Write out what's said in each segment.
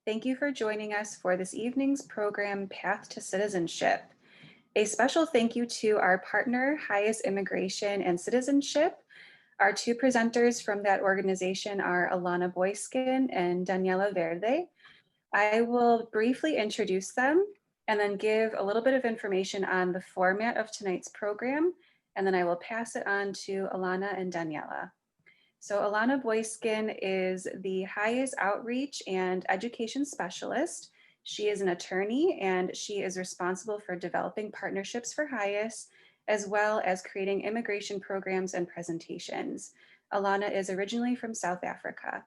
Thank you for joining us for this evening's program, Path to Citizenship. A special thank you to our partner, Highest Immigration and Citizenship. Our two presenters from that organization are Alana Boyskin and Daniela Verde. I will briefly introduce them and then give a little bit of information on the format of tonight's program, and then I will pass it on to Alana and Daniela. So Alana Boyskin is the Highest Outreach and Education Specialist. She is an attorney and she is responsible for developing partnerships for Highest, as well as creating immigration programs and presentations. Alana is originally from South Africa.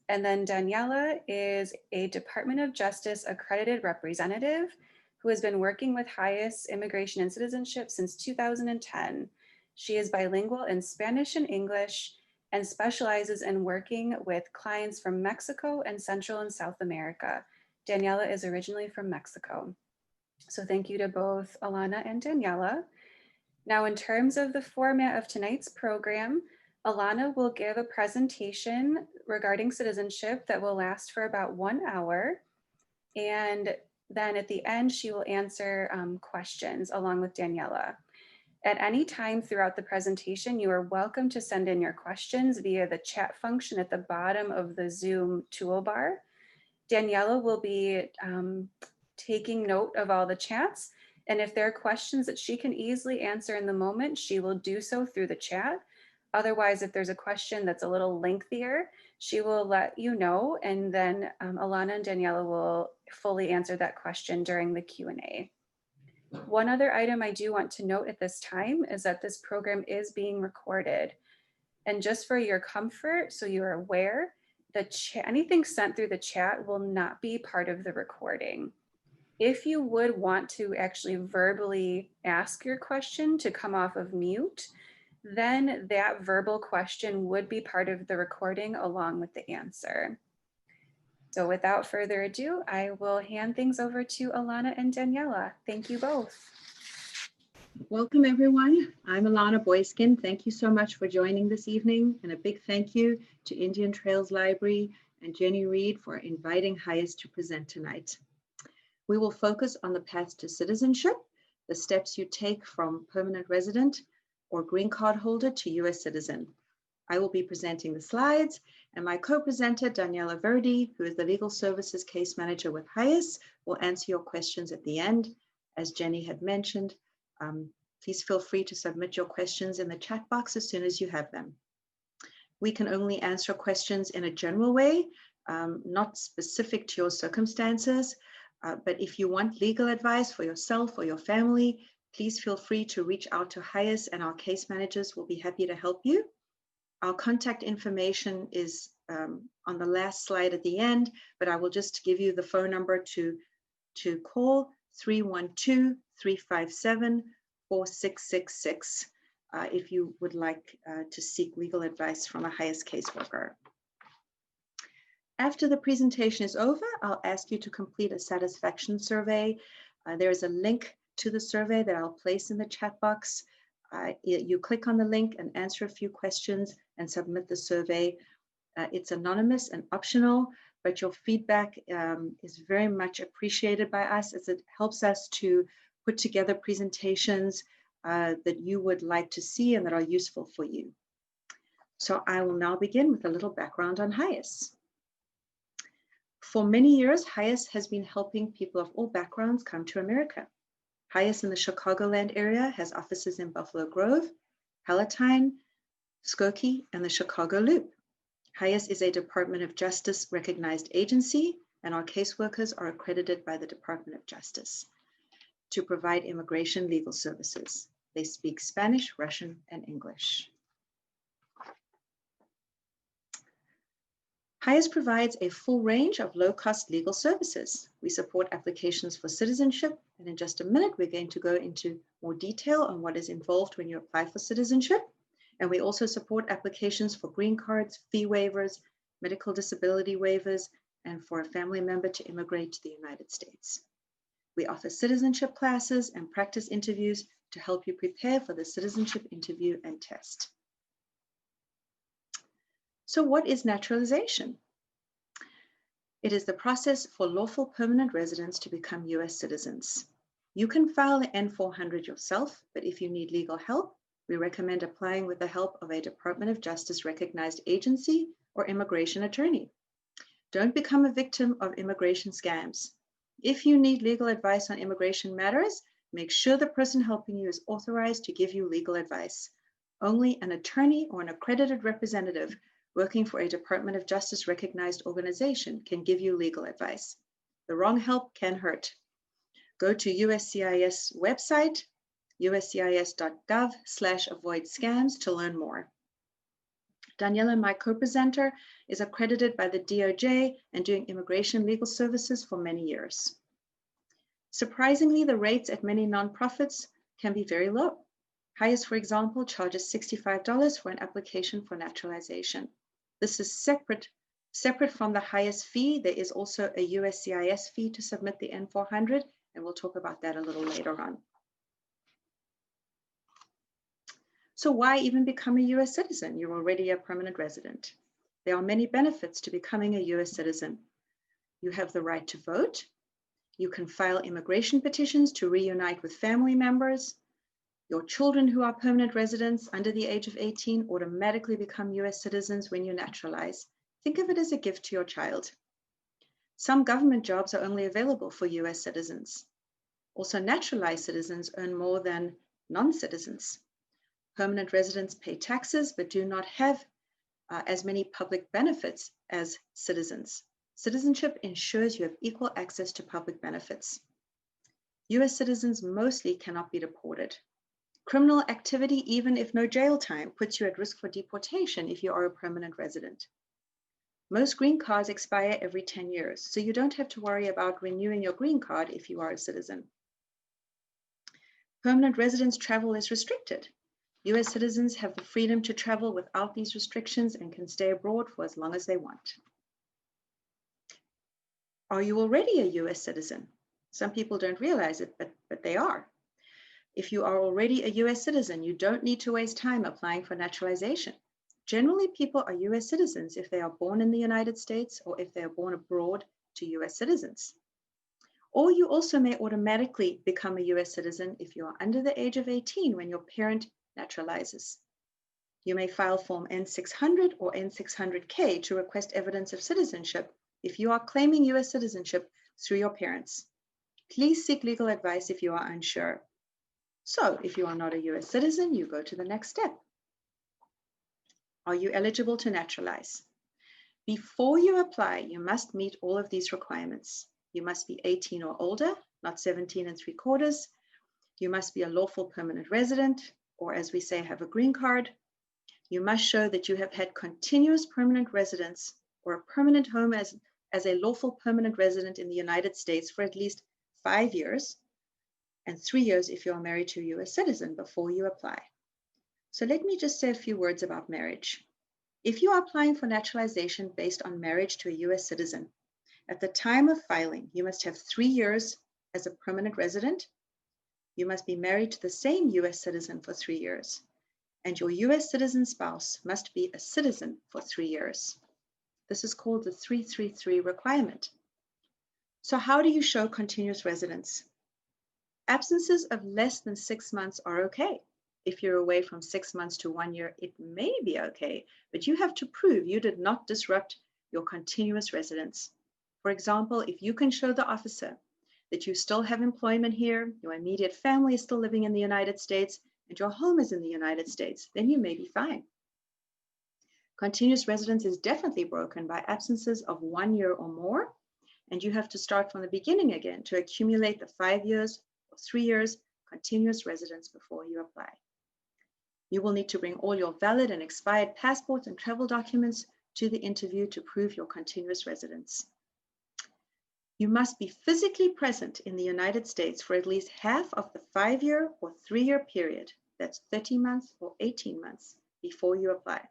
And then Daniela is a Department of Justice accredited representative who has been working with Highest Immigration and Citizenship since 2010. She is bilingual in Spanish and English and specializes in working with clients from Mexico and Central and South America. Daniela is originally from Mexico. So thank you to both Alana and Daniela. Now, in terms of the format of tonight's program, Alana will give a presentation regarding citizenship that will last for about 1 hour. And then at the end, she will answer questions along with Daniela. At any time throughout the presentation, you are welcome to send in your questions via the chat function at the bottom of the Zoom toolbar. Daniela will be taking note of all the chats, and if there are questions that she can easily answer in the moment, she will do so through the chat. Otherwise, if there's a question that's a little lengthier, she will let you know, and then Alana and Daniela will fully answer that question during the Q&A. One other item I do want to note at this time is that this program is being recorded. And just for your comfort, so you are aware, anything sent through the chat will not be part of the recording. If you would want to actually verbally ask your question to come off of mute, then that verbal question would be part of the recording along with the answer. So without further ado, I will hand things over to Alana and Daniela. Thank you both. Welcome, everyone. I'm Alana Boyskin. Thank you so much for joining this evening, and a big thank you to Indian Trails Library and Jenny Reed for inviting Highest to present tonight. We will focus on the path to citizenship, the steps you take from permanent resident or green card holder to US citizen. I will be presenting the slides, and my co-presenter, Daniela Verde, who is the Legal Services Case Manager with Highest, will answer your questions at the end. As Jenny had mentioned, please feel free to submit your questions in the chat box as soon as you have them. We can only answer questions in a general way, not specific to your circumstances, but if you want legal advice for yourself or your family, please feel free to reach out to Highest, and our case managers will be happy to help you. Our contact information is on the last slide at the end, but I will just give you the phone number to call, 312-357-4666, if you would like to seek legal advice from a Highest caseworker. After the presentation is over, I'll ask you to complete a satisfaction survey. There is a link to the survey that I'll place in the chat box. You click on the link and answer a few questions and submit the survey. It's anonymous and optional, but your feedback is very much appreciated by us, as it helps us to put together presentations that you would like to see and that are useful for you. So I will now begin with a little background on Highest. For many years, Highest has been helping people of all backgrounds come to America. Highest in the Chicagoland area has offices in Buffalo Grove, Palatine, Skokie, and the Chicago Loop. Highest is a Department of Justice recognized agency, and our caseworkers are accredited by the Department of Justice to provide immigration legal services. They speak Spanish, Russian, and English. Highest provides a full range of low-cost legal services. We support applications for citizenship, and in just a minute, we're going to go into more detail on what is involved when you apply for citizenship. And we also support applications for green cards, fee waivers, medical disability waivers, and for a family member to immigrate to the United States. We offer citizenship classes and practice interviews to help you prepare for the citizenship interview and test. So what is naturalization? It is the process for lawful permanent residents to become US citizens. You can file the N-400 yourself, but if you need legal help, we recommend applying with the help of a Department of Justice recognized agency or immigration attorney. Don't become a victim of immigration scams. If you need legal advice on immigration matters, make sure the person helping you is authorized to give you legal advice. Only an attorney or an accredited representative working for a Department of Justice recognized organization can give you legal advice. The wrong help can hurt. Go to USCIS website, uscis.gov/avoid scams to learn more. Daniela, my co-presenter, is accredited by the DOJ and doing immigration legal services for many years. Surprisingly, the rates at many nonprofits can be very low. Highest, for example, charges $65 for an application for naturalization. This is separate from the highest fee. There is also a USCIS fee to submit the N-400, and we'll talk about that a little later on. So why even become a US citizen? You're already a permanent resident. There are many benefits to becoming a US citizen. You have the right to vote. You can file immigration petitions to reunite with family members. Your children who are permanent residents under the age of 18 automatically become US citizens when you naturalize. Think of it as a gift to your child. Some government jobs are only available for US citizens. Also, naturalized citizens earn more than non-citizens. Permanent residents pay taxes but do not have as many public benefits as citizens. Citizenship ensures you have equal access to public benefits. US citizens mostly cannot be deported. Criminal activity, even if no jail time, puts you at risk for deportation if you are a permanent resident. Most green cards expire every 10 years, so you don't have to worry about renewing your green card if you are a citizen. Permanent residents' travel is restricted. US citizens have the freedom to travel without these restrictions and can stay abroad for as long as they want. Are you already a US citizen? Some people don't realize it, but they are. If you are already a US citizen, you don't need to waste time applying for naturalization. Generally, people are US citizens if they are born in the United States or if they are born abroad to US citizens. Or you also may automatically become a US citizen if you are under the age of 18 when your parent naturalizes. You may file Form N-600 or N-600K to request evidence of citizenship if you are claiming US citizenship through your parents. Please seek legal advice if you are unsure. So if you are not a US citizen, you go to the next step. Are you eligible to naturalize? Before you apply, you must meet all of these requirements. You must be 18 or older, not 17 3/4. You must be a lawful permanent resident, or as we say, have a green card. You must show that you have had continuous permanent residence or a permanent home as a lawful permanent resident in the United States for at least 5 years, and 3 years if you are married to a US citizen before you apply. So let me just say a few words about marriage. If you are applying for naturalization based on marriage to a US citizen, at the time of filing, you must have 3 years as a permanent resident. You must be married to the same US citizen for 3 years, and your US citizen spouse must be a citizen for 3 years. This is called the 333 requirement. So how do you show continuous residence? Absences of less than 6 months are okay. If you're away from 6 months to 1 year, it may be okay, but you have to prove you did not disrupt your continuous residence. For example, if you can show the officer that you still have employment here, your immediate family is still living in the United States, and your home is in the United States, then you may be fine. Continuous residence is definitely broken by absences of 1 year or more, and you have to start from the beginning again to accumulate the 5 years or 3 years continuous residence before you apply. You will need to bring all your valid and expired passports and travel documents to the interview to prove your continuous residence. You must be physically present in the United States for at least half of the 5 year or 3 year period, that's 30 months or 18 months, before you apply.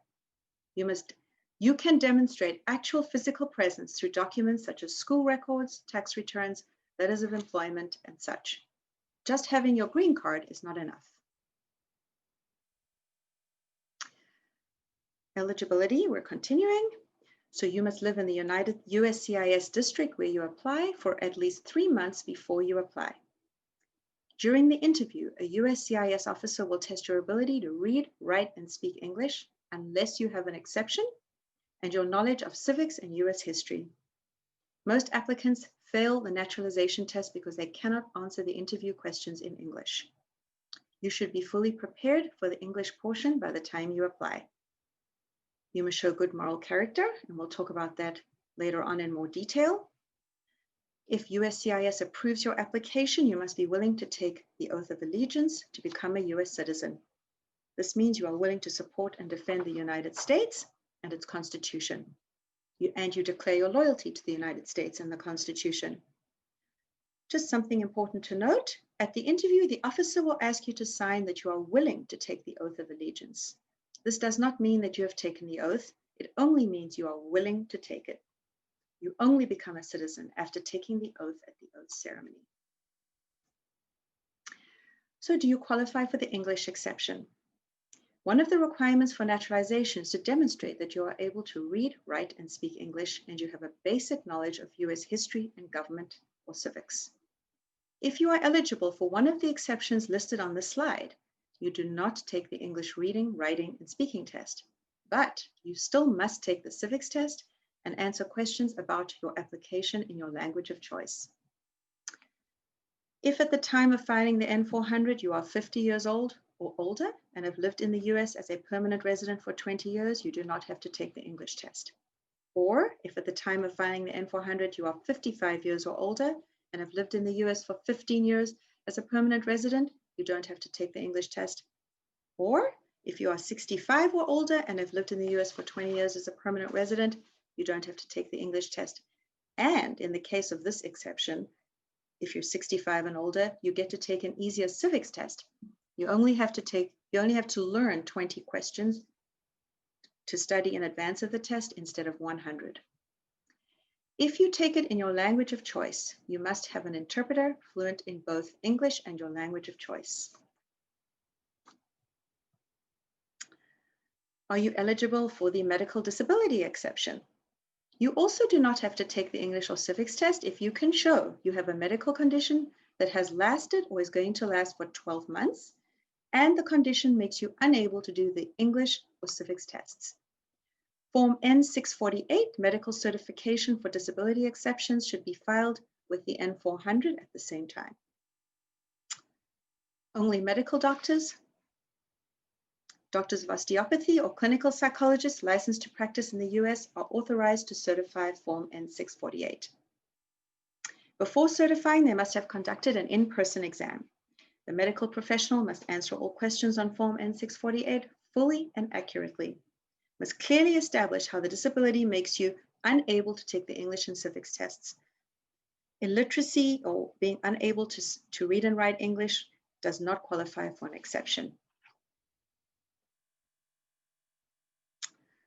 You can demonstrate actual physical presence through documents such as school records, tax returns, letters of employment, and such. Just having your green card is not enough. Eligibility, we're continuing. So you must live in the USCIS district where you apply for at least 3 months before you apply. During the interview, a USCIS officer will test your ability to read, write, and speak English, unless you have an exception, and your knowledge of civics and US history. Most applicants fail the naturalization test because they cannot answer the interview questions in English. You should be fully prepared for the English portion by the time you apply. You must show good moral character, and we'll talk about that later on in more detail. If USCIS approves your application, you must be willing to take the oath of allegiance to become a US citizen. This means you are willing to support and defend the United States and its Constitution. And you declare your loyalty to the United States and the Constitution. Just something important to note, at the interview, the officer will ask you to sign that you are willing to take the oath of allegiance. This does not mean that you have taken the oath. It only means you are willing to take it. You only become a citizen after taking the oath at the oath ceremony. So do you qualify for the English exception? One of the requirements for naturalization is to demonstrate that you are able to read, write, and speak English, and you have a basic knowledge of US history and government or civics. If you are eligible for one of the exceptions listed on this slide, you do not take the English reading, writing, and speaking test, but you still must take the Civics Test and answer questions about your application in your language of choice. If at the time of filing the N-400 you are 50 years old or older and have lived in the US as a permanent resident for 20 years, you do not have to take the English test. Or if at the time of filing the N-400 you are 55 years or older and have lived in the US for 15 years as a permanent resident, you don't have to take the English test. Or if you are 65 or older and have lived in the US for 20 years as a permanent resident, you don't have to take the English test. And in the case of this exception, if you're 65 and older, you get to take an easier civics test. You only have to learn 20 questions to study in advance of the test instead of 100. If you take it in your language of choice, you must have an interpreter fluent in both English and your language of choice. Are you eligible for the medical disability exception? You also do not have to take the English or civics test if you can show you have a medical condition that has lasted or is going to last for 12 months, and the condition makes you unable to do the English or civics tests. Form N-648, Medical Certification for Disability Exceptions, should be filed with the N-400 at the same time. Only medical doctors, doctors of osteopathy, or clinical psychologists licensed to practice in the US are authorized to certify Form N-648. Before certifying, they must have conducted an in-person exam. The medical professional must answer all questions on Form N-648 fully and accurately, must clearly establish how the disability makes you unable to take the English and civics tests. Illiteracy or being unable to read and write English does not qualify for an exception.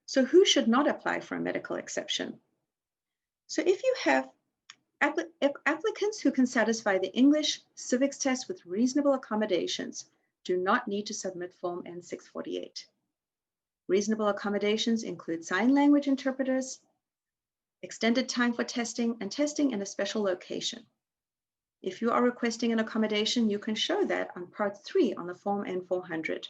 So who should not apply for a medical exception? So if you have applicants who can satisfy the English civics test with reasonable accommodations do not need to submit Form N-648. Reasonable accommodations include sign language interpreters, extended time for testing, and testing in a special location. If you are requesting an accommodation, you can show that on Part 3 on the Form N-400.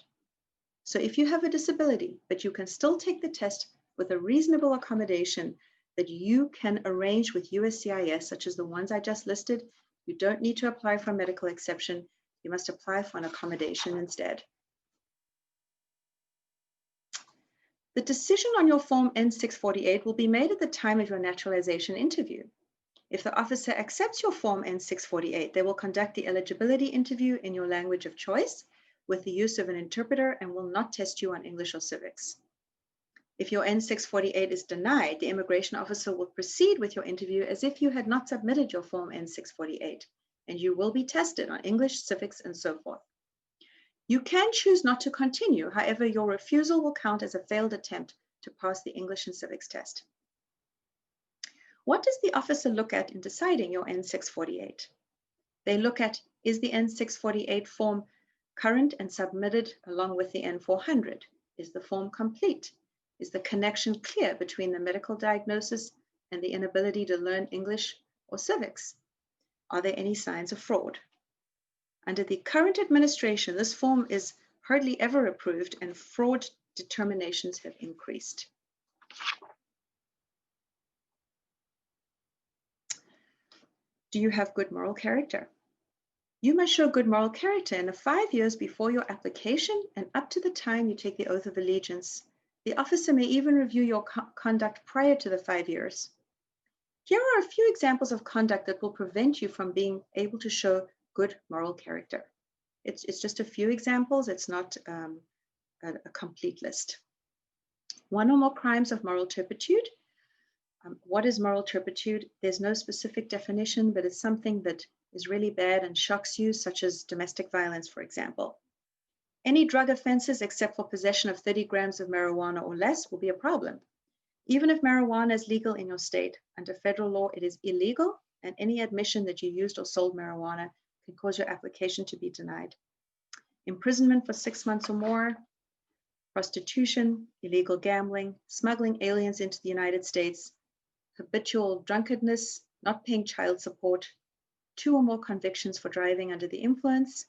So if you have a disability, but you can still take the test with a reasonable accommodation that you can arrange with USCIS, such as the ones I just listed, you don't need to apply for a medical exception. You must apply for an accommodation instead. The decision on your Form N-648 will be made at the time of your naturalization interview. If the officer accepts your Form N-648, they will conduct the eligibility interview in your language of choice with the use of an interpreter and will not test you on English or civics. If your N-648 is denied, the immigration officer will proceed with your interview as if you had not submitted your Form N-648, and you will be tested on English, civics, and so forth. You can choose not to continue. However, your refusal will count as a failed attempt to pass the English and civics test. What does the officer look at in deciding your N-648? They look at, is the N-648 form current and submitted along with the N-400? Is the form complete? Is the connection clear between the medical diagnosis and the inability to learn English or civics? Are there any signs of fraud? Under the current administration, this form is hardly ever approved and fraud determinations have increased. Do you have good moral character? You must show good moral character in the 5 years before your application and up to the time you take the oath of allegiance. The officer may even review your conduct prior to the 5 years. Here are a few examples of conduct that will prevent you from being able to show good moral character. It's just a few examples. It's not a complete list. One or more crimes of moral turpitude. What is moral turpitude? There's no specific definition, but it's something that is really bad and shocks you, such as domestic violence, for example. Any drug offenses except for possession of 30 grams of marijuana or less will be a problem. Even if marijuana is legal in your state, under federal law, it is illegal, and any admission that you used or sold marijuana can cause your application to be denied. Imprisonment for 6 months or more, prostitution, illegal gambling, smuggling aliens into the United States, habitual drunkenness, not paying child support, 2 or more convictions for driving under the influence,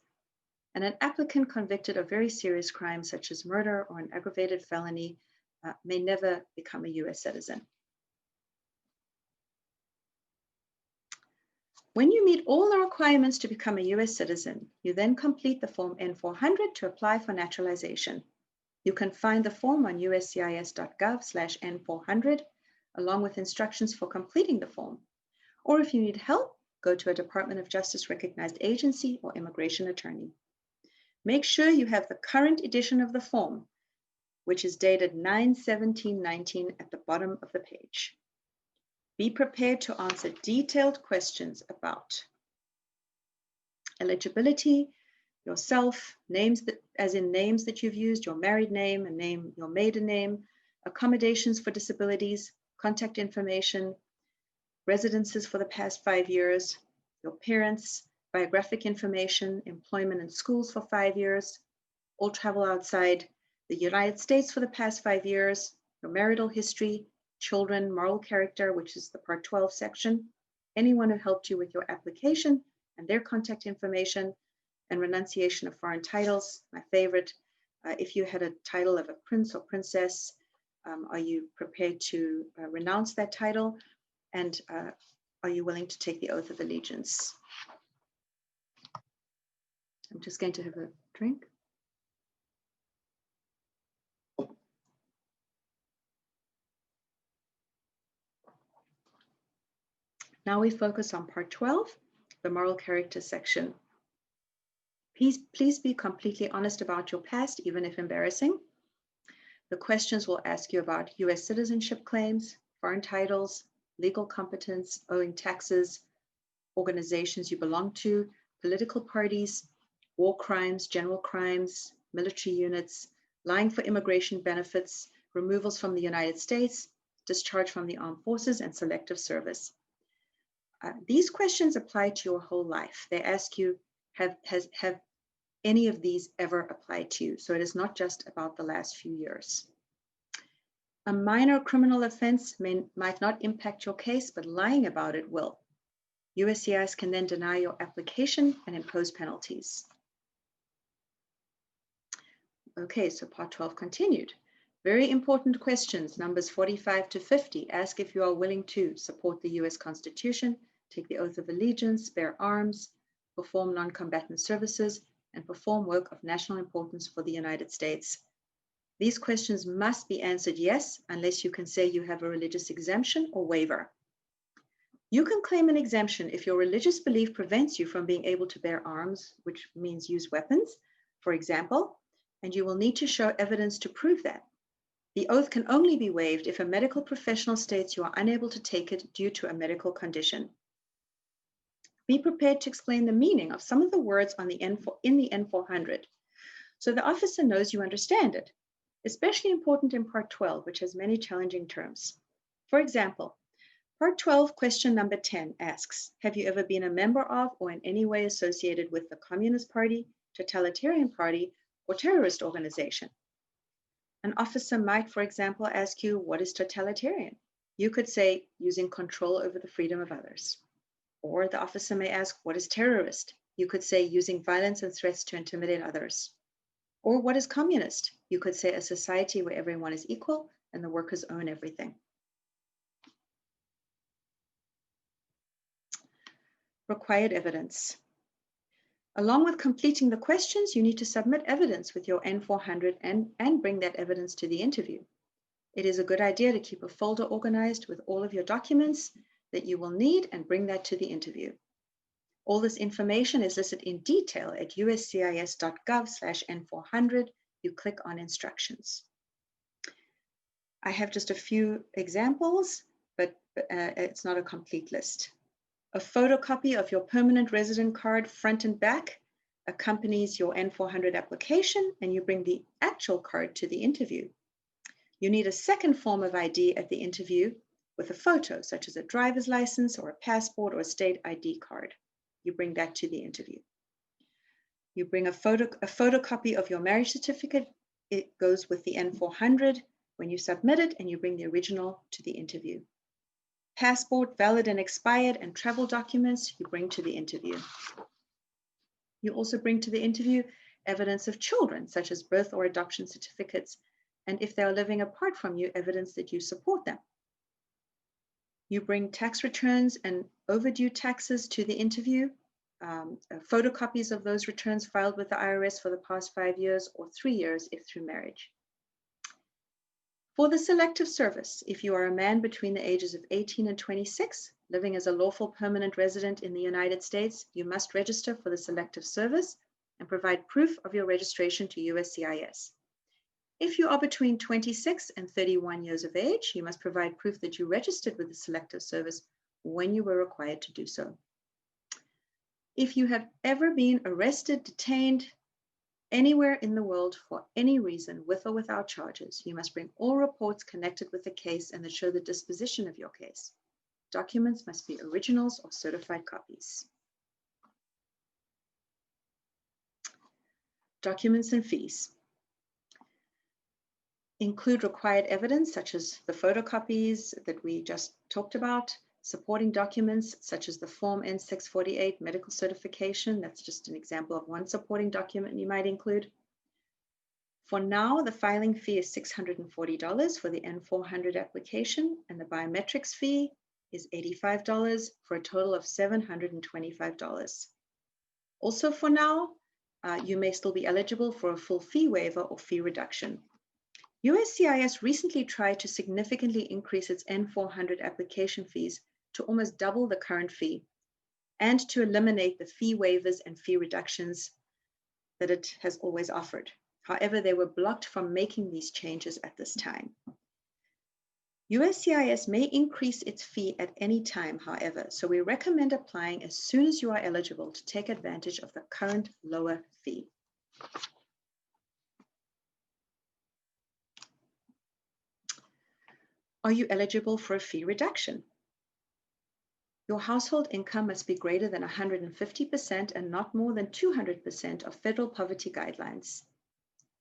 and an applicant convicted of very serious crimes such as murder or an aggravated felony may never become a US citizen. When you meet all the requirements to become a US citizen, you then complete the Form N400 to apply for naturalization. You can find the form on uscis.gov/N400, along with instructions for completing the form. Or if you need help, go to a Department of Justice recognized agency or immigration attorney. Make sure you have the current edition of the form, which is dated 9/17/19 at the bottom of the page. Be prepared to answer detailed questions about eligibility, yourself, names as in names that you've used, your married name and name, your maiden name, accommodations for disabilities, contact information, residences for the past 5 years, your parents, biographic information, employment and schools for 5 years, all travel outside the United States for the past 5 years, your marital history, children, moral character, which is the Part 12 section, anyone who helped you with your application and their contact information, and renunciation of foreign titles, my favorite. If you had a title of a prince or princess, are you prepared to renounce that title? And are you willing to take the oath of allegiance? I'm just going to have a drink. Now we focus on Part 12, the moral character section. Please be completely honest about your past, even if embarrassing. The questions will ask you about US citizenship claims, foreign titles, legal competence, owing taxes, organizations you belong to, political parties, war crimes, general crimes, military units, lying for immigration benefits, removals from the United States, discharge from the armed forces, and selective service. These questions apply to your whole life. They ask you, have any of these ever applied to you? So it is not just about the last few years. A minor criminal offense might not impact your case, but lying about it will. USCIS can then deny your application and impose penalties. Okay, so Part 12 continued. Very important questions, numbers 45 to 50, ask if you are willing to support the US Constitution, take the oath of allegiance, bear arms, perform non-combatant services, and perform work of national importance for the United States. These questions must be answered yes, unless you can say you have a religious exemption or waiver. You can claim an exemption if your religious belief prevents you from being able to bear arms, which means use weapons, for example, and you will need to show evidence to prove that. The oath can only be waived if a medical professional states you are unable to take it due to a medical condition. Be prepared to explain the meaning of some of the words in the N400, so the officer knows you understand it, especially important in Part 12, which has many challenging terms. For example, Part 12, question number 10 asks, have you ever been a member of or in any way associated with the Communist Party, Totalitarian Party, or terrorist organization? An officer might, for example, ask you, what is totalitarian? You could say, using control over the freedom of others. Or the officer may ask, what is terrorist? You could say, using violence and threats to intimidate others. Or what is communist? You could say, a society where everyone is equal and the workers own everything. Required evidence. Along with completing the questions, you need to submit evidence with your N400 and bring that evidence to the interview. It is a good idea to keep a folder organized with all of your documents that you will need and bring that to the interview. All this information is listed in detail at uscis.gov/N400. You click on instructions. I have just a few examples, but it's not a complete list. A photocopy of your permanent resident card, front and back, accompanies your N400 application, and you bring the actual card to the interview. You need a second form of ID at the interview with a photo, such as a driver's license or a passport or a state ID card. You bring that to the interview. You bring a photocopy of your marriage certificate. It goes with the N400 when you submit it, and you bring the original to the interview. Passport, valid and expired, and travel documents you bring to the interview. You also bring to the interview evidence of children, such as birth or adoption certificates, and if they are living apart from you, evidence that you support them. You bring tax returns and overdue taxes to the interview, photocopies of those returns filed with the IRS for the past 5 years or 3 years if through marriage. For the selective service, if you are a man between the ages of 18 and 26, living as a lawful permanent resident in the United States, you must register for the selective service and provide proof of your registration to USCIS. If you are between 26 and 31 years of age, you must provide proof that you registered with the selective service when you were required to do so. If you have ever been arrested, detained, anywhere in the world for any reason, with or without charges, you must bring all reports connected with the case and that show the disposition of your case. Documents must be originals or certified copies. Documents and fees. Include required evidence such as the photocopies that we just talked about, supporting documents such as the Form N648 medical certification. That's just an example of one supporting document you might include. For now, the filing fee is $640 for the N400 application, and the biometrics fee is $85 for a total of $725. Also for now, you may still be eligible for a full fee waiver or fee reduction. USCIS recently tried to significantly increase its N400 application fees to almost double the current fee and to eliminate the fee waivers and fee reductions that it has always offered. However, they were blocked from making these changes at this time. USCIS may increase its fee at any time, however, so we recommend applying as soon as you are eligible to take advantage of the current lower fee. Are you eligible for a fee reduction? Your household income must be greater than 150% and not more than 200% of federal poverty guidelines.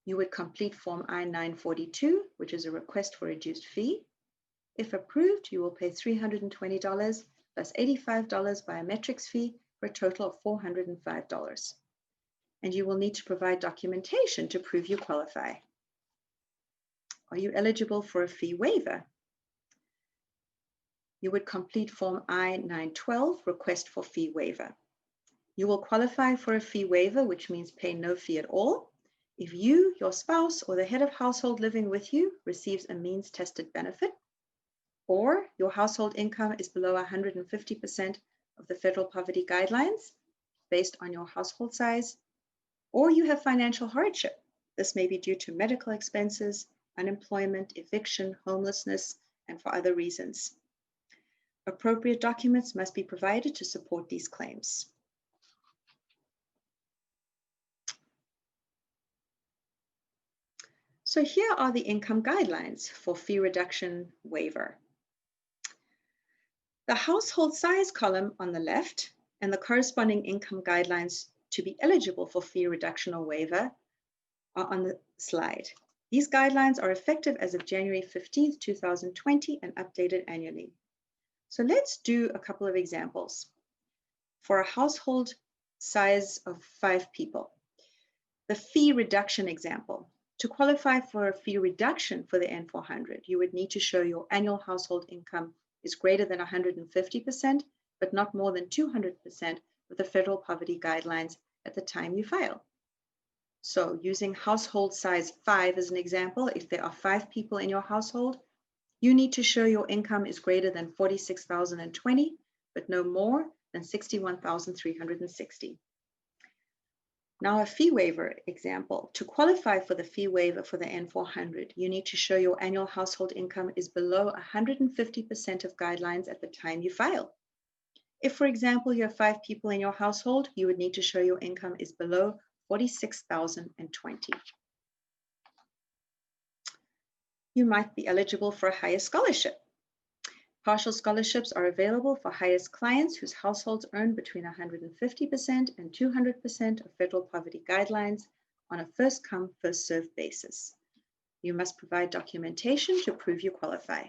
You would complete Form I-942, which is a request for reduced fee. If approved, you will pay $320 plus $85 biometrics fee for a total of $405. And you will need to provide documentation to prove you qualify. Are you eligible for a fee waiver? You would complete Form I-912, request for fee waiver. You will qualify for a fee waiver, which means pay no fee at all, if you, your spouse, or the head of household living with you receives a means-tested benefit, or your household income is below 150% of the federal poverty guidelines based on your household size, or you have financial hardship. This may be due to medical expenses, unemployment, eviction, homelessness, and for other reasons. Appropriate documents must be provided to support these claims. So here are the income guidelines for fee reduction waiver. The household size column on the left and the corresponding income guidelines to be eligible for fee reduction or waiver are on the slide. These guidelines are effective as of January 15th, 2020 and updated annually. So let's do a couple of examples. For a household size of 5 people, the fee reduction example. To qualify for a fee reduction for the N400, you would need to show your annual household income is greater than 150%, but not more than 200% of the federal poverty guidelines at the time you file. So using household size 5 as an example, if there are 5 people in your household, you need to show your income is greater than $46,020, but no more than $61,360. Now a fee waiver example. To qualify for the fee waiver for the N400, you need to show your annual household income is below 150% of guidelines at the time you file. If, for example, you have 5 people in your household, you would need to show your income is below $46,020. You might be eligible for a higher scholarship. Partial scholarships are available for highest clients whose households earn between 150% and 200% of federal poverty guidelines on a first-come, first-served basis. You must provide documentation to prove you qualify.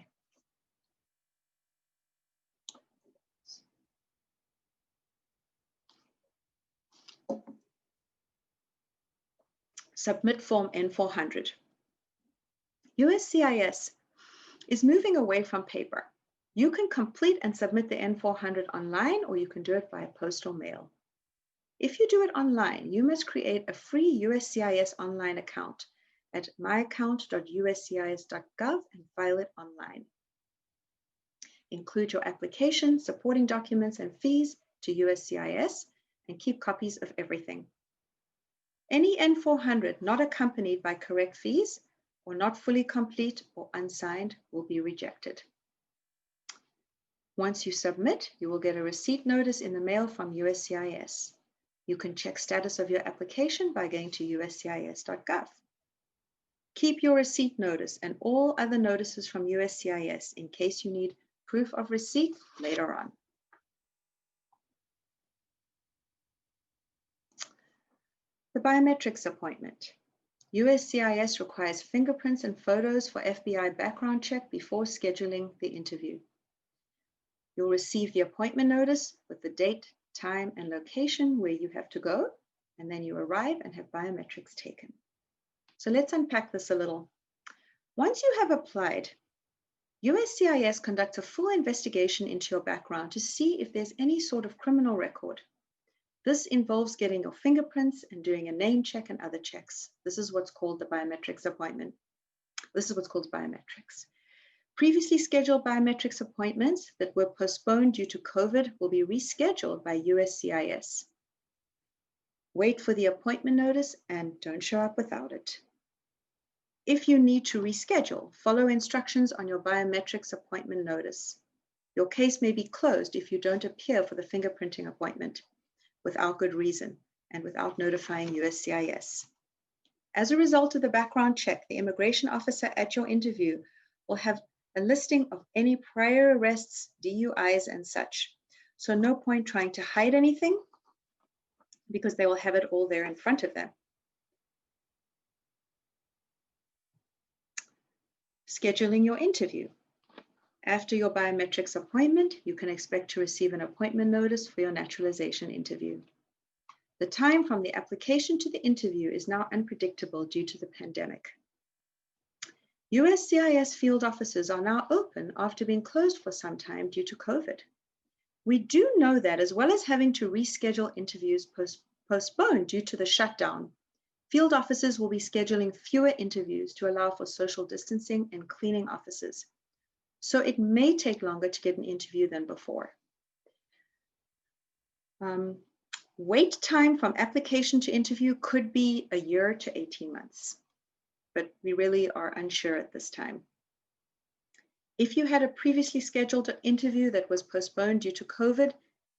Submit Form N400. USCIS is moving away from paper. You can complete and submit the N400 online, or you can do it via postal mail. If you do it online, you must create a free USCIS online account at myaccount.uscis.gov and file it online. Include your application, supporting documents, and fees to USCIS, and keep copies of everything. Any N400 not accompanied by correct fees or not fully complete or unsigned will be rejected. Once you submit, you will get a receipt notice in the mail from USCIS. You can check status of your application by going to uscis.gov. Keep your receipt notice and all other notices from USCIS in case you need proof of receipt later on. The biometrics appointment. USCIS requires fingerprints and photos for FBI background check before scheduling the interview. You'll receive the appointment notice with the date, time, and location where you have to go, and then you arrive and have biometrics taken. So let's unpack this a little. Once you have applied, USCIS conducts a full investigation into your background to see if there's any sort of criminal record. This involves getting your fingerprints and doing a name check and other checks. This is what's called the biometrics appointment. This is what's called biometrics. Previously scheduled biometrics appointments that were postponed due to COVID will be rescheduled by USCIS. Wait for the appointment notice and don't show up without it. If you need to reschedule, follow instructions on your biometrics appointment notice. Your case may be closed if you don't appear for the fingerprinting appointment without good reason and without notifying USCIS. As a result of the background check, the immigration officer at your interview will have a listing of any prior arrests, DUIs, and such. So no point trying to hide anything because they will have it all there in front of them. Scheduling your interview. After your biometrics appointment, you can expect to receive an appointment notice for your naturalization interview. The time from the application to the interview is now unpredictable due to the pandemic. USCIS field offices are now open after being closed for some time due to COVID. We do know that as well as having to reschedule interviews postponed due to the shutdown, field offices will be scheduling fewer interviews to allow for social distancing and cleaning offices. So it may take longer to get an interview than before. Wait time from application to interview could be a year to 18 months, but we really are unsure at this time. If you had a previously scheduled interview that was postponed due to COVID,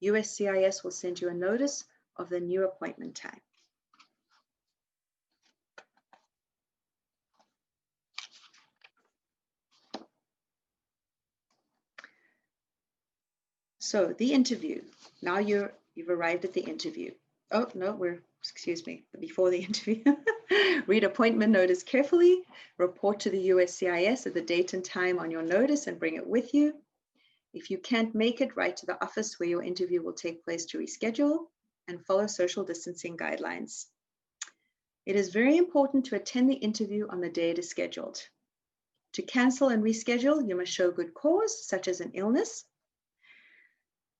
USCIS will send you a notice of the new appointment time. So the interview, you've arrived at the interview. Oh, no, excuse me, before the interview. Read appointment notice carefully, report to the USCIS at the date and time on your notice and bring it with you. If you can't make it, write to the office where your interview will take place to reschedule, and follow social distancing guidelines. It is very important to attend the interview on the day it is scheduled. To cancel and reschedule, you must show good cause, such as an illness.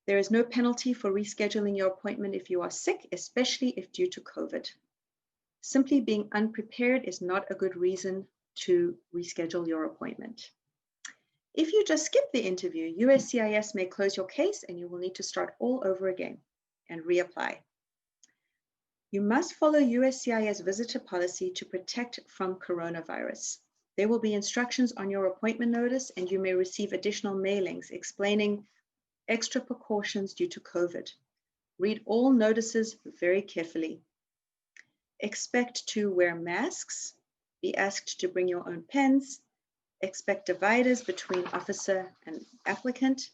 There is no penalty for rescheduling your appointment if you are sick, especially if due to COVID. Simply being unprepared is not a good reason to reschedule your appointment. If you just skip the interview, USCIS may close your case and you will need to start all over again and reapply. You must follow USCIS visitor policy to protect from coronavirus. There will be instructions on your appointment notice, and you may receive additional mailings explaining extra precautions due to COVID. Read all notices very carefully. Expect to wear masks, be asked to bring your own pens, expect dividers between officer and applicant.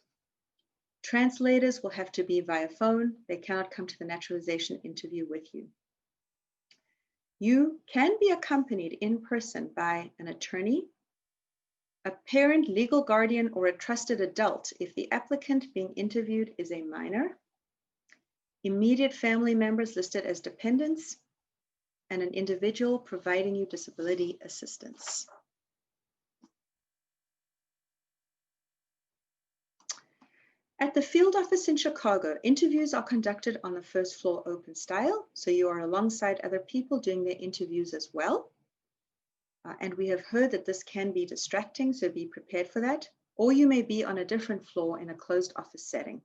Translators will have to be via phone. They cannot come to the naturalization interview with you. You can be accompanied in person by an attorney, a parent, legal guardian, or a trusted adult if the applicant being interviewed is a minor, immediate family members listed as dependents, and an individual providing you disability assistance. At the field office in Chicago, interviews are conducted on the first floor open style, so you are alongside other people doing their interviews as well. And we have heard that this can be distracting, so be prepared for that. Or you may be on a different floor in a closed office setting.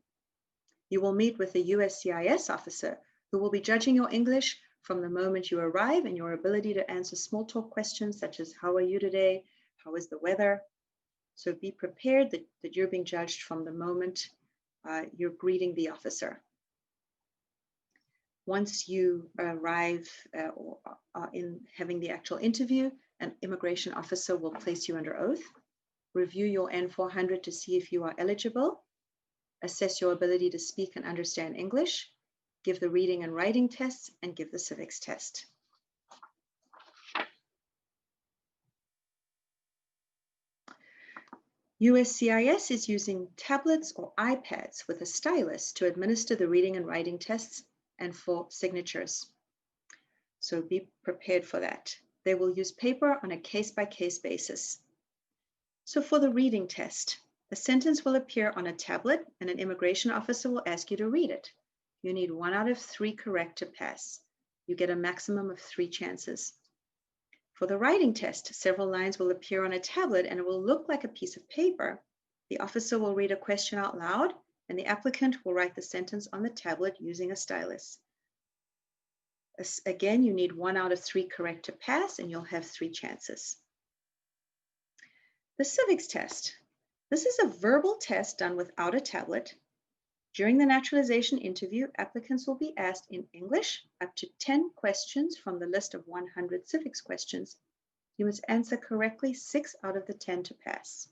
You will meet with a USCIS officer who will be judging your English from the moment you arrive and your ability to answer small talk questions such as, how are you today? How is the weather? So be prepared that you're being judged from the moment you're greeting the officer. Once you arrive or are in having the actual interview, an immigration officer will place you under oath, review your N400 to see if you are eligible, assess your ability to speak and understand English, give the reading and writing tests, and give the civics test. USCIS is using tablets or iPads with a stylus to administer the reading and writing tests and for signatures. So be prepared for that. They will use paper on a case-by-case basis. So for the reading test, a sentence will appear on a tablet and an immigration officer will ask you to read it. You need 1 out of 3 correct to pass. You get a maximum of 3 chances. For the writing test, several lines will appear on a tablet and it will look like a piece of paper. The officer will read a question out loud and the applicant will write the sentence on the tablet using a stylus. Again, you need 1 out of 3 correct to pass and you'll have 3 chances. The civics test. This is a verbal test done without a tablet. During the naturalization interview, applicants will be asked in English up to 10 questions from the list of 100 civics questions. You must answer correctly 6 out of the 10 to pass.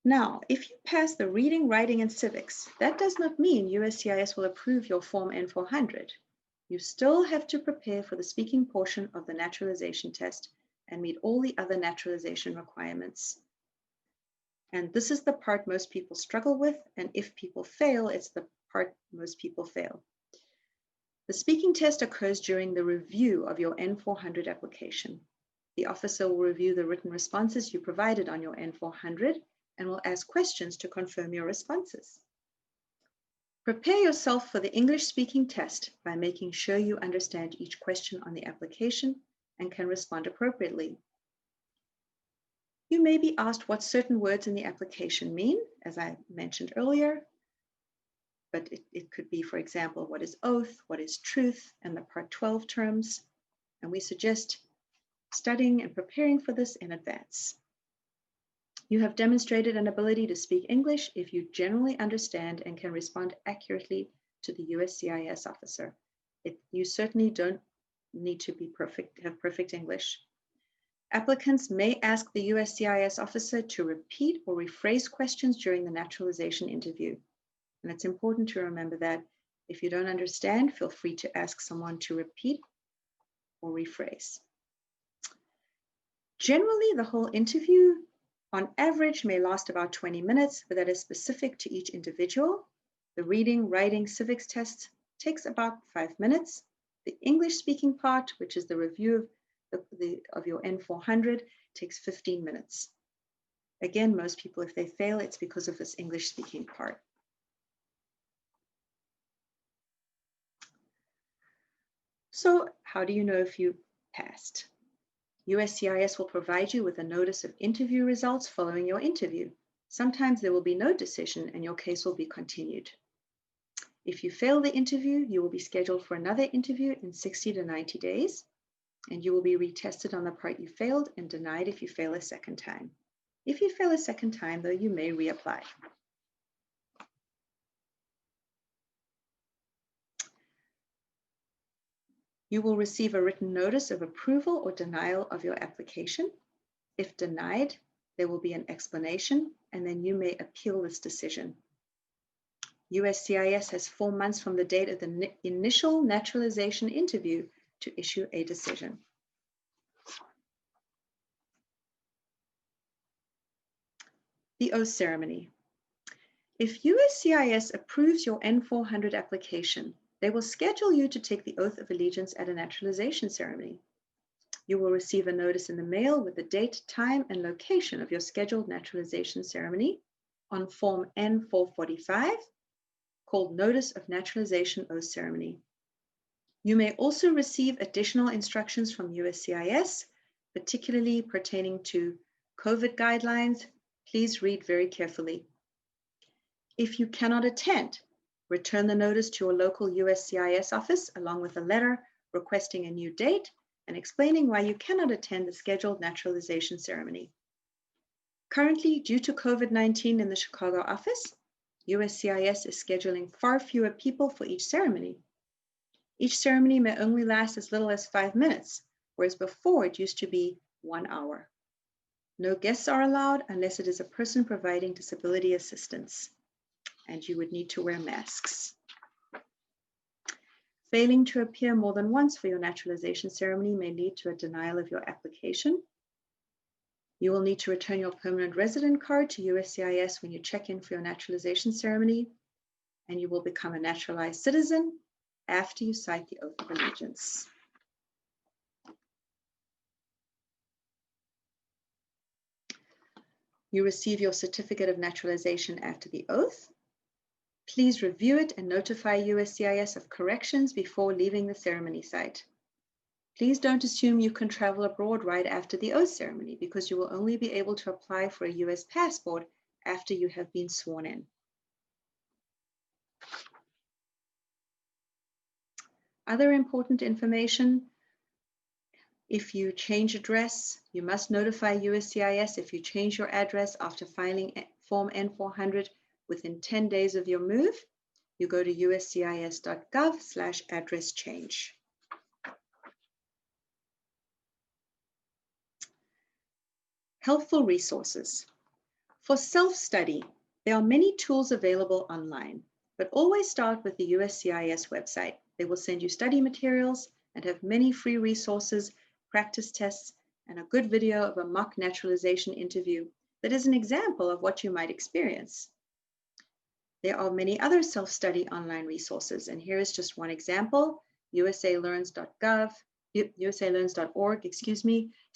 Now, if you pass the reading, writing, and civics, that does not mean USCIS will approve your Form N400. You still have to prepare for the speaking portion of the naturalization test and meet all the other naturalization requirements. And this is the part most people struggle with, and if people fail, it's the part most people fail. The speaking test occurs during the review of your N400 application. The officer will review the written responses you provided on your N400 and will ask questions to confirm your responses. Prepare yourself for the English speaking test by making sure you understand each question on the application and can respond appropriately. You may be asked what certain words in the application mean, as I mentioned earlier, but it could be, for example, what is oath, what is truth, and the Part 12 terms, and we suggest studying and preparing for this in advance. You have demonstrated an ability to speak English if you generally understand and can respond accurately to the USCIS officer. You certainly don't need to be have perfect English. Applicants may ask the USCIS officer to repeat or rephrase questions during the naturalization interview. And it's important to remember that if you don't understand, feel free to ask someone to repeat or rephrase. Generally, the whole interview on average may last about 20 minutes, but that is specific to each individual. The reading, writing, civics test takes about 5 minutes. The English speaking part, which is the review of your N400, takes 15 minutes. Again, most people, if they fail, it's because of this English speaking part. So how do you know if you passed? USCIS will provide you with a notice of interview results following your interview. Sometimes there will be no decision and your case will be continued. If you fail the interview, you will be scheduled for another interview in 60 to 90 days, and you will be retested on the part you failed and denied if you fail a second time. If you fail a second time, though, you may reapply. You will receive a written notice of approval or denial of your application. If denied, there will be an explanation, and then you may appeal this decision. USCIS has 4 months from the date of the initial naturalization interview to issue a decision. The oath ceremony. If USCIS approves your N400 application, they will schedule you to take the oath of allegiance at a naturalization ceremony. You will receive a notice in the mail with the date, time, and location of your scheduled naturalization ceremony on Form N445, called Notice of Naturalization Oath Ceremony. You may also receive additional instructions from USCIS, particularly pertaining to COVID guidelines. Please read very carefully. If you cannot attend, return the notice to your local USCIS office along with a letter requesting a new date and explaining why you cannot attend the scheduled naturalization ceremony. Currently, due to COVID-19 in the Chicago office, USCIS is scheduling far fewer people for each ceremony. Each ceremony may only last as little as 5 minutes, whereas before it used to be 1 hour. No guests are allowed unless it is a person providing disability assistance, and you would need to wear masks. Failing to appear more than once for your naturalization ceremony may lead to a denial of your application. You will need to return your permanent resident card to USCIS when you check in for your naturalization ceremony, and you will become a naturalized citizen after you cite the oath of allegiance. You receive your certificate of naturalization after the oath. Please review it and notify USCIS of corrections before leaving the ceremony site. Please don't assume you can travel abroad right after the oath ceremony, because you will only be able to apply for a US passport after you have been sworn in. Other important information: if you change address, you must notify USCIS if you change your address after filing Form N400 within 10 days of your move. You go to uscis.gov/address change. Helpful resources. For self-study, there are many tools available online, but always start with the USCIS website. They will send you study materials and have many free resources, practice tests, and a good video of a mock naturalization interview that is an example of what you might experience. There are many other self-study online resources, and here is just one example: usalearns.org,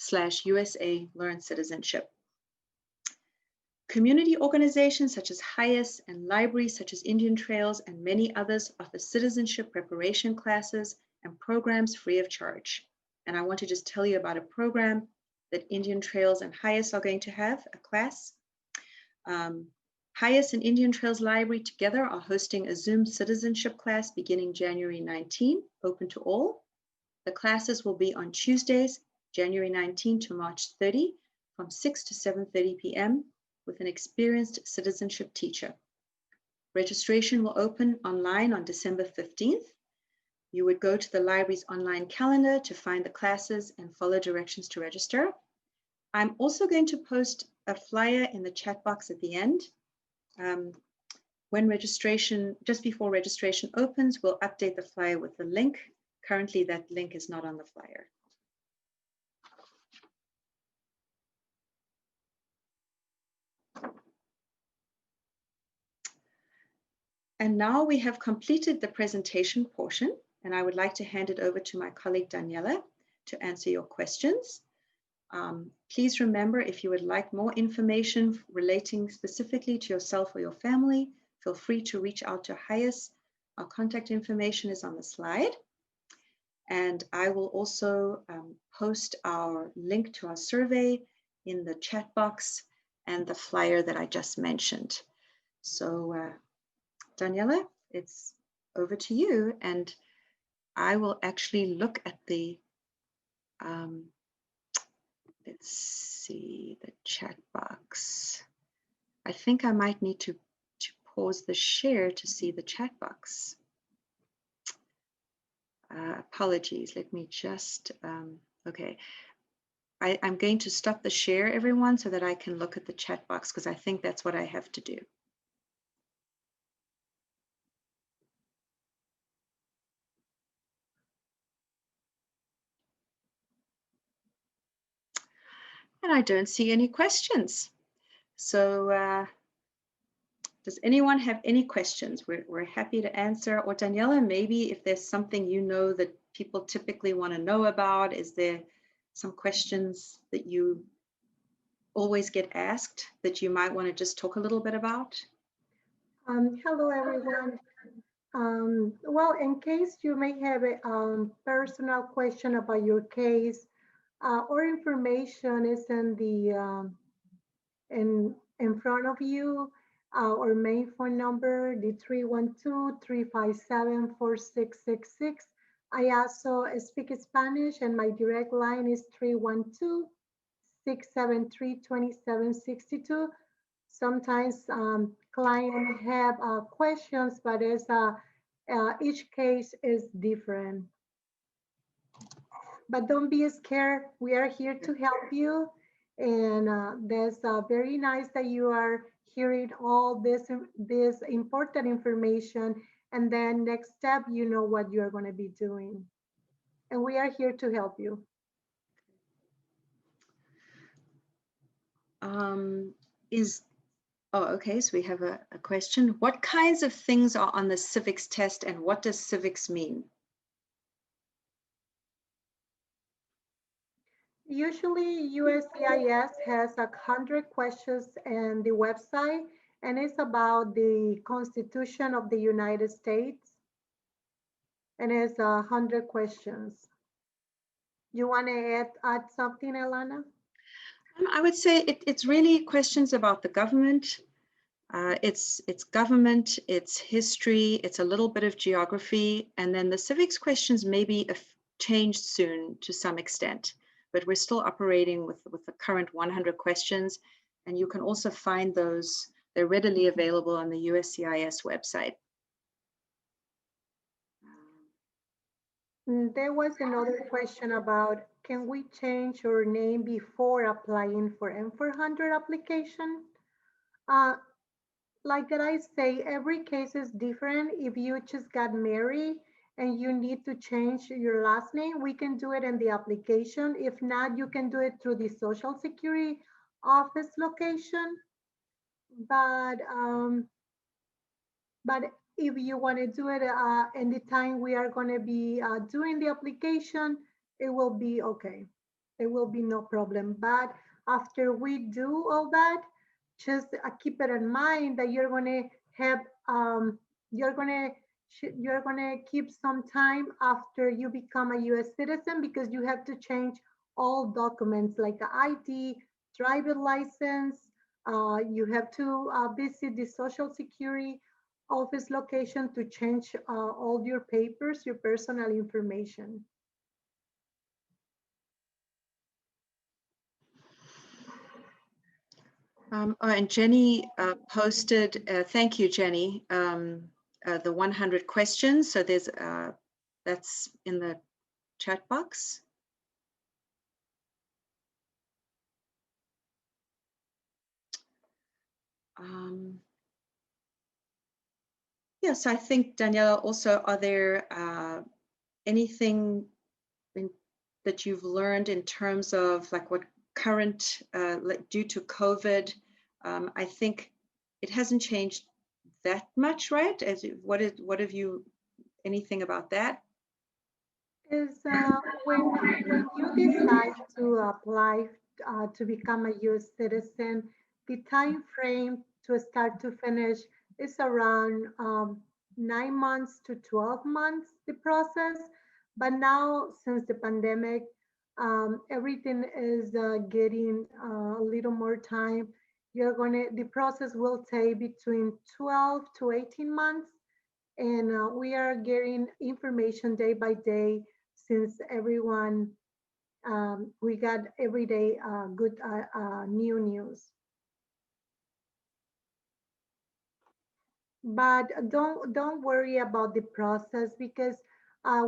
/USA Learn Citizenship. Community organizations such as HIAS and libraries such as Indian Trails and many others offer citizenship preparation classes and programs free of charge. And I want to just tell you about a program that Indian Trails and HIAS are going to have, a class. HIAS and Indian Trails Library together are hosting a Zoom citizenship class beginning January 19, open to all. The classes will be on Tuesdays, January 19 to March 30, from 6 to 7:30 p.m. with an experienced citizenship teacher. Registration will open online on December 15th. You would go to the library's online calendar to find the classes and follow directions to register. I'm also going to post a flyer in the chat box at the end. Just before registration opens, we'll update the flyer with the link. Currently, that link is not on the flyer. And now we have completed the presentation portion, and I would like to hand it over to my colleague Daniela to answer your questions. Please remember, if you would like more information relating specifically to yourself or your family, feel free to reach out to HIAS. Our contact information is on the slide. And I will also post our link to our survey in the chat box and the flyer that I just mentioned. So Daniela, it's over to you, and I will actually look at the, let's see, the chat box. I think I might need to pause the share to see the chat box. Apologies, let me just, okay. I'm going to stop the share, everyone, so that I can look at the chat box, because I think that's what I have to do. And I don't see any questions. So does anyone have any questions? We're happy to answer. Or Daniela, maybe if there's something you know that people typically want to know about, is there some questions that you always get asked that you might want to just talk a little bit about? Hello, everyone. Well, in case you may have a personal question about your case, or information is in the in front of you, our main phone number, the 312-357-4666. I also speak Spanish, and my direct line is 312-673-2762. Sometimes clients have questions, but each case is different. But don't be scared. We are here to help you. And that's very nice that you are hearing all this important information. And then next step, you know what you are going to be doing. And we are here to help you. Okay, so we have a question. What kinds of things are on the civics test, and what does civics mean? Usually USCIS has 100 questions in the website, and it's about the Constitution of the United States, and it's 100 questions. You want to add something, Elana? I would say it's really questions about the government. It's government, it's history, it's a little bit of geography, and then the civics questions may be changed soon to some extent, but we're still operating with the current 100 questions, and you can also find those. They're readily available on the USCIS website. There was another question about, can we change our name before applying for M400 application? Like that I say, every case is different. If you just got married and you need to change your last name, we can do it in the application. If not, you can do it through the Social Security office location. But if you want to do it in the time we are going to be doing the application, it will be okay. It will be no problem. But after we do all that, just keep it in mind that you're going to have you're going to keep some time after you become a U.S. citizen, because you have to change all documents like the ID, driver license. You have to visit the Social Security office location to change all your papers, your personal information. And Jenny posted, thank you, Jenny, the 100 questions. So there's, that's in the chat box. Yes, I think, Daniela, also, are there anything that you've learned in terms of like what current, due to COVID, I think it hasn't changed that much, right? What have you, anything about that? Is when you decide to apply to become a U.S. citizen, the time frame to start to finish is around 9 months to 12 months, the process. But now, since the pandemic, everything is getting a little more time. The process will take between 12 to 18 months, and we are getting information day by day since everyone we got every day good new news. But don't worry about the process, because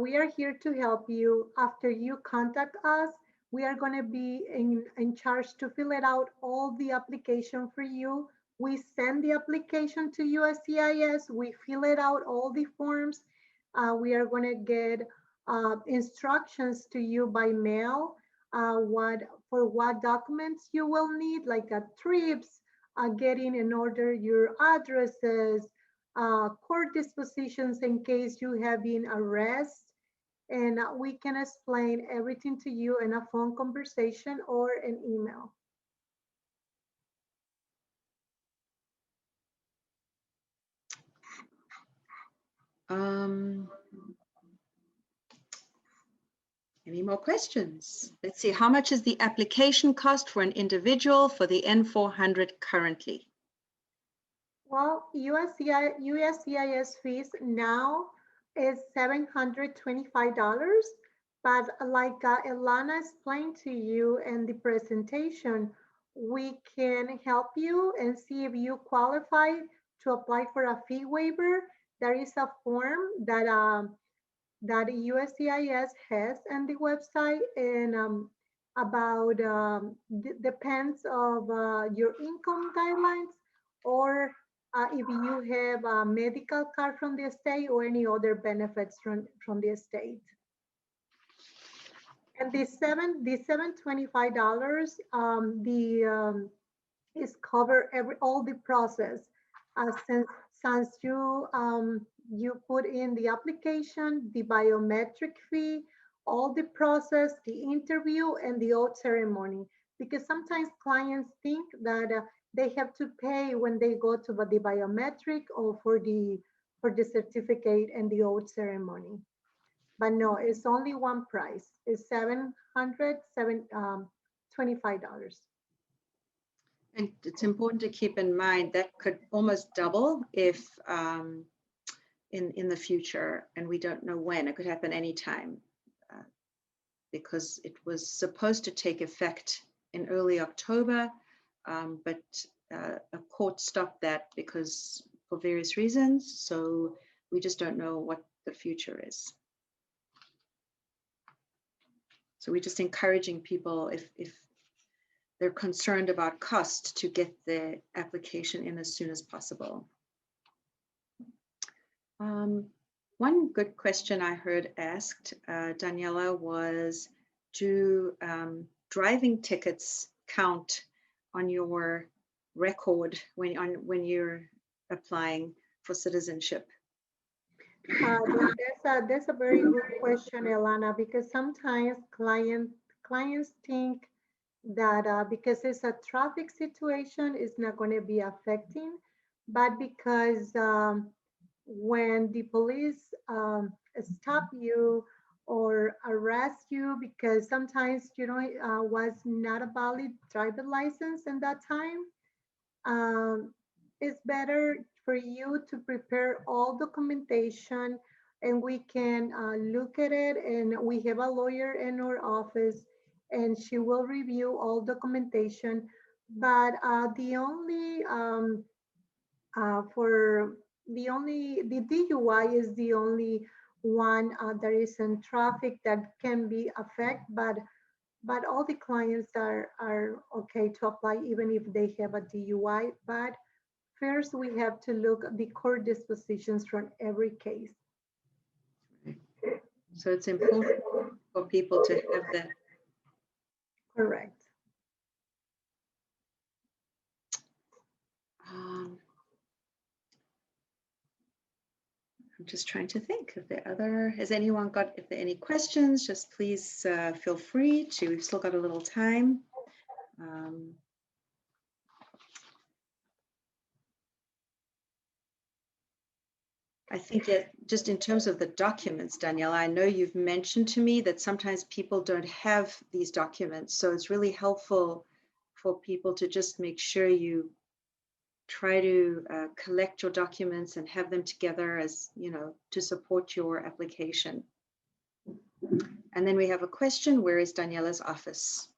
we are here to help you. After you contact us, we are going to be in charge to fill it out all the application for you. We send the application to USCIS, we fill it out all the forms. We are going to get instructions to you by mail, what documents you will need, like trips, getting in order your addresses, court dispositions in case you have been arrested, and we can explain everything to you in a phone conversation or an email. Any more questions? Let's see, how much is the application cost for an individual for the N400 currently? Well, USCIS fees now is $725, but like Ilana explained to you in the presentation, we can help you and see if you qualify to apply for a fee waiver. There is a form that that USCIS has on the website, and about depends of your income guidelines, or if you have a medical card from the state or any other benefits from the state. And the $725 is cover all the process, since you put in the application, the biometric fee, all the process, the interview, and the oath ceremony. Because sometimes clients think that they have to pay when they go to the biometric or for the certificate and the oath ceremony. But no, it's only one price. It's $725. And it's important to keep in mind that could almost double if in the future, and we don't know when. It could happen anytime, because it was supposed to take effect in early October, but a court stopped that because for various reasons. So we just don't know what the future is. So we're just encouraging people, if they're concerned about cost, to get the application in as soon as possible. One good question I heard asked, Daniela, was, do driving tickets count on your record when you're applying for citizenship? That's a very good question, Elana, because sometimes clients think that because it's a traffic situation, it's not going to be affecting, but because when the police stop you or arrest you, because sometimes was not a valid driver license in that time, it's better for you to prepare all documentation, and we can look at it, and we have a lawyer in our office, and she will review all documentation. But the DUI is the only one that is in traffic that can be affected, but all the clients are okay to apply even if they have a DUI. But first, we have to look at the court dispositions from every case. So it's important for people to have that. Correct. I'm just trying to think if has anyone got, if there are any questions, just please feel free to, we've still got a little time. I think that just in terms of the documents, Daniela, I know you've mentioned to me that sometimes people don't have these documents. So it's really helpful for people to just make sure you try to collect your documents and have them together as, you know, to support your application. And then we have a question, where is Daniela's office?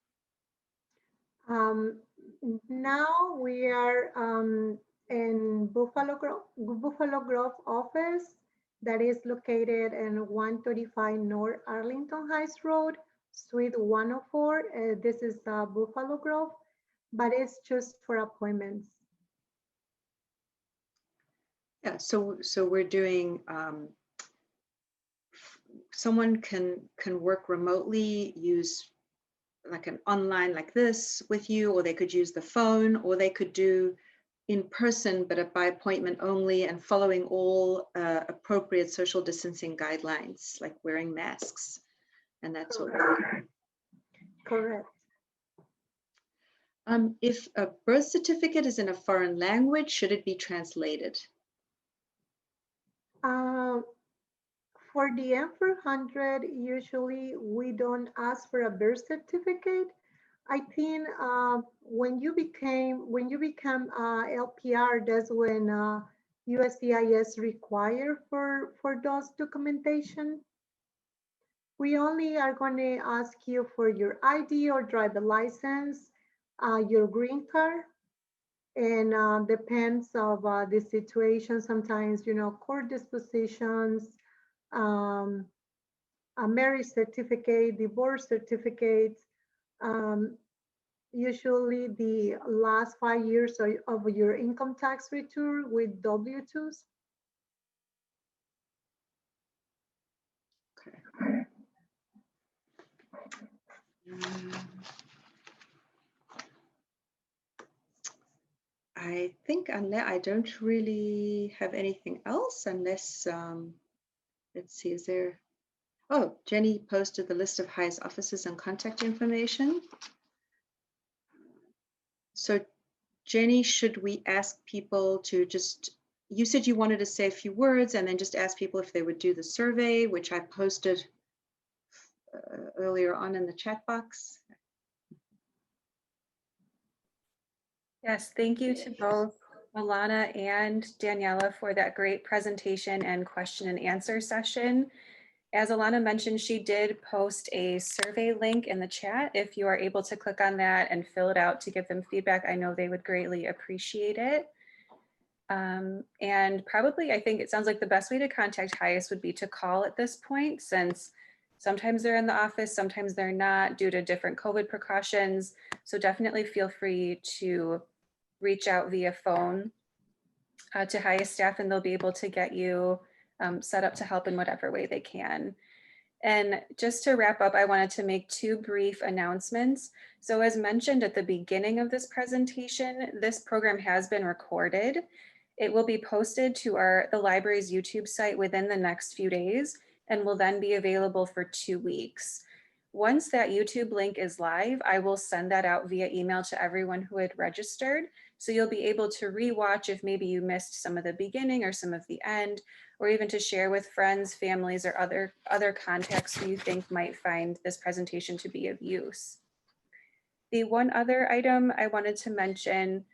Now we are in Buffalo Grove office that is located in 135 North Arlington Heights Road, Suite 104. This is Buffalo Grove, but it's just for appointments. Yeah, so we're doing, someone can work remotely, use like an online like this with you, or they could use the phone, or they could do in person, but by appointment only, and following all appropriate social distancing guidelines, like wearing masks and that sort of thing. Correct. If a birth certificate is in a foreign language, should it be translated? For the M400, usually we don't ask for a birth certificate. I think when you become LPR, that's when USCIS require for those documentation. We only are going to ask you for your ID or driver license, your green card, and depends of the situation. Sometimes, you know, court dispositions, a marriage certificate, divorce certificates, usually the last 5 years of your income tax return with W-2s. Okay. I think unless I don't really have anything else, unless, let's see, is there, oh, Jenny posted the list of highest offices and contact information. So Jenny, should we ask people to just, you said you wanted to say a few words and then just ask people if they would do the survey, which I posted earlier on in the chat box. Yes, thank you to both Alana and Daniela for that great presentation and question and answer session. As Alana mentioned, she did post a survey link in the chat. If you are able to click on that and fill it out to give them feedback, I know they would greatly appreciate it. And probably, I think it sounds like the best way to contact Highest would be to call at this point, since sometimes they're in the office, sometimes they're not due to different COVID precautions. So definitely feel free to reach out via phone to Highest staff, and they'll be able to get you set up to help in whatever way they can. And just to wrap up, I wanted to make two brief announcements. So as mentioned at the beginning of this presentation, this program has been recorded. It will be posted to the library's YouTube site within the next few days and will then be available for 2 weeks. Once that YouTube link is live, I will send that out via email to everyone who had registered. So you'll be able to rewatch if maybe you missed some of the beginning or some of the end, or even to share with friends, families, or other contacts who you think might find this presentation to be of use. The one other item I wanted to mention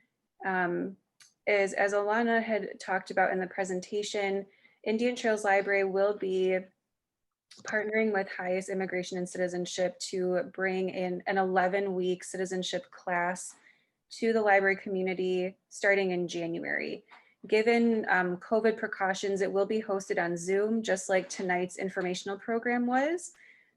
is, as Alana had talked about in the presentation, Indian Trails Library will be partnering with Highest Immigration and Citizenship to bring in an 11-week citizenship class to the library community starting in January. Given COVID precautions, it will be hosted on Zoom, just like tonight's informational program was.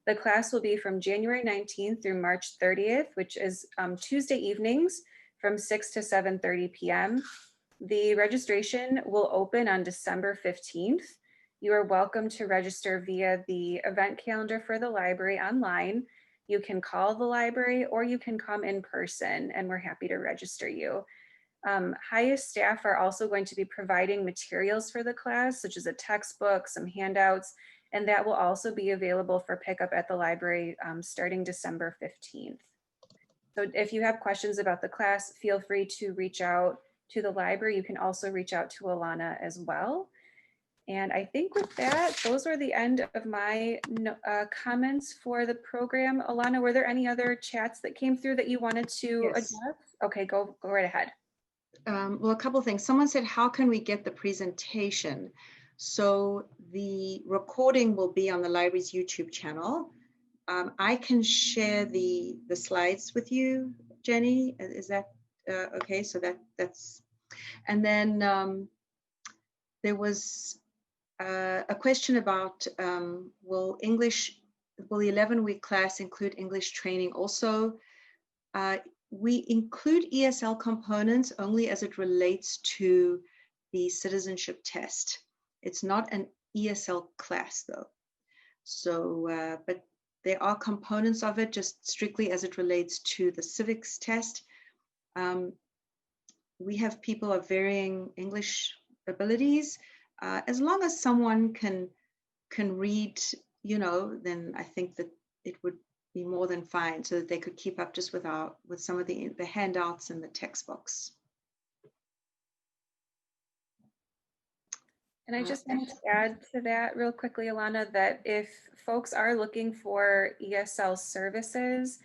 The class will be from January 19th through March 30th, which is Tuesday evenings from 6 to 7:30 p.m. The registration will open on December 15th. You are welcome to register via the event calendar for the library online. You can call the library or you can come in person, and we're happy to register you. Highest staff are also going to be providing materials for the class, such as a textbook, some handouts, and that will also be available for pickup at the library starting December 15th. So if you have questions about the class, feel free to reach out to the library. You can also reach out to Alana as well. And I think with that, those are the end of my comments for the program. Alana, were there any other chats that came through that you wanted to Yes. address? Okay, go right ahead. Well, a couple of things. Someone said, how can we get the presentation? So the recording will be on the library's YouTube channel. I can share the slides with you, Jenny. Is that okay? So that's, and then there was a question about will the 11-week class include English training also? We include ESL components only as it relates to the citizenship test. It's not an ESL class though. So, but there are components of it just strictly as it relates to the civics test. We have people of varying English abilities. As long as someone can read, you know, then I think that it would be more than fine, so that they could keep up just with some of the handouts and the textbooks. And I just wanted to add to that real quickly, Alana, that if folks are looking for ESL services,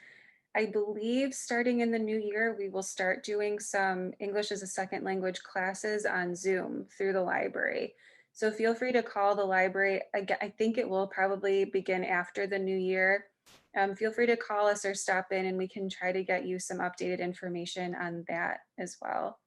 I believe starting in the new year, we will start doing some English as a second language classes on Zoom through the library. So feel free to call the library. I think it will probably begin after the new year. Feel free to call us or stop in and we can try to get you some updated information on that as well.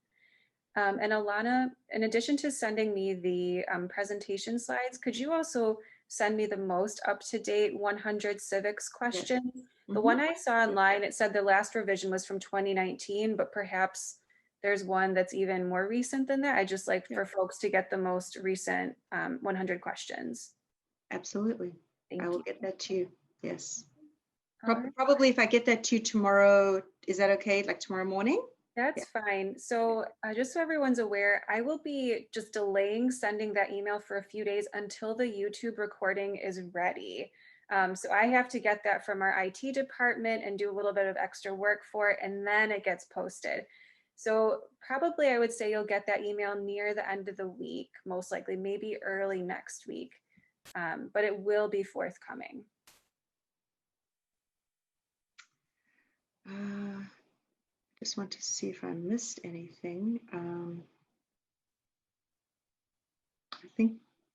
And Alana, in addition to sending me the presentation slides, could you also send me the most up-to-date 100 civics questions? Yes. The one I saw online, it said the last revision was from 2019, but perhaps there's one that's even more recent than that. I just like for folks to get the most recent 100 questions. Absolutely. Thank I will you. get that to you. Yes. Right. Probably if I get that to you tomorrow, is that okay? Like tomorrow morning? That's fine. So just so everyone's aware, I will be just delaying sending that email for a few days until the YouTube recording is ready. So I have to get that from our IT department and do a little bit of extra work for it, and then it gets posted. So probably I would say you'll get that email near the end of the week, most likely, maybe early next week, but it will be forthcoming. Just want to see if I missed anything.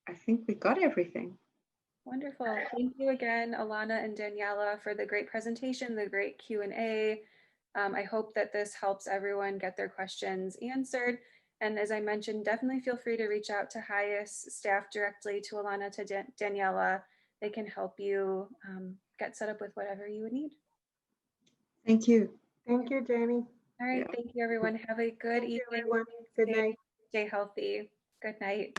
I think we got everything. Wonderful. Thank you again, Alana and Daniela, for the great presentation, the great Q&A. I hope that this helps everyone get their questions answered. And as I mentioned, definitely feel free to reach out to HIAS staff directly, to Alana, to Daniela. They can help you get set up with whatever you would need. Thank you. Thank you, Jenny. All right. Thank you, everyone. Have a good evening. Everyone. Good night. Stay healthy. Good night.